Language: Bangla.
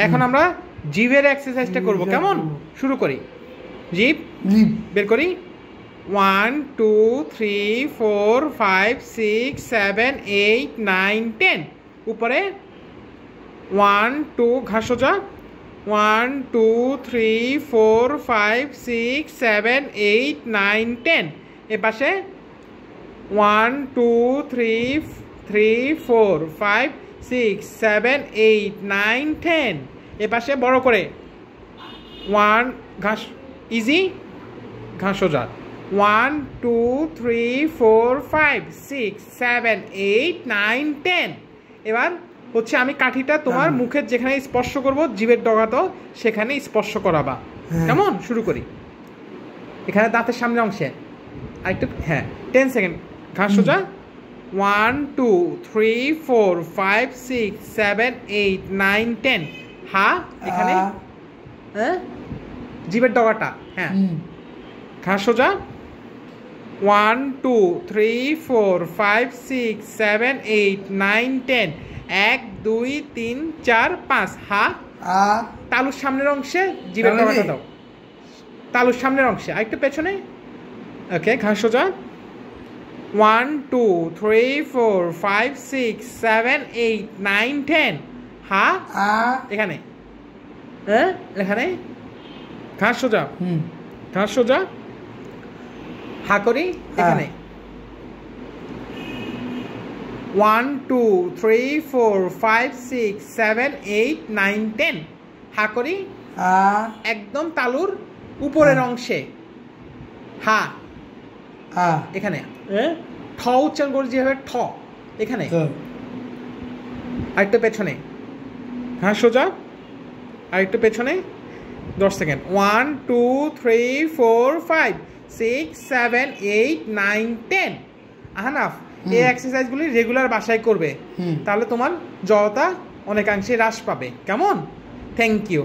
এখন আমরা জিভের এক্সারসাইজটা করব, কেমন? শুরু করি। জিভ বের করি। 1 2 3 4 5 6 7 8 9 10। উপরে 1 2 ঘাস সোজা। 1 2 3 4 5 6 7 8 9 10। এ পাশে 1 2 3 3 4 5 6 7 8 9 10। এ পাশে বড় করে 1 ঘাস ইজি ঘাস সোজা। 1 2 3 4 5 6 7 8 9 10। এবার হচ্ছে আমি কাঠিটা তোমার মুখের যেখানে স্পর্শ করব, জিভের ডগাতো সেখানে স্পর্শ করাবা, কেমন? শুরু করি। এখানে দাঁতের সামনে অংশে আরেকটু, 10 সেকেন্ড। ঘাস সোজা। 1 2 3 4 5 6 7 8 9 10। হা এখানে, জিভের ডগাটা, ঘাস সোজা। 1 2 3 4 5 6 7 8 9 10। 1 2 3 4 5। হা তালুর সামনের অংশে জিভের ডগাটা দাও, তালুর সামনের অংশে আরেকটু পেছনে। ওকে, ঘাস সোজা। 1 2 3 4 5 6 7 8 9 10। হা এখানে, এখানে ঘাস সোজা, ঘাস সোজা। হা করি এখানে। 1 2 3 4 5 6 7 8 9 10। হা করি একদম তালুর উপরের অংশে। হা এখানে। ঠ উচ্চারণ করি যেভাবে, ঠ এখানে। আরেকটু পেছনে, হ্যাঁ সোজা, আরেকটু পেছনে। 10 সেকেন্ড। 1 2 3 4 5 6 7 8 9 10। আহানাফ, এই এক্সারসাইজগুলি রেগুলার বাসায় করবে, তাহলে তোমার জড়তা অনেকাংশে হ্রাস পাবে, কেমন? Thank you.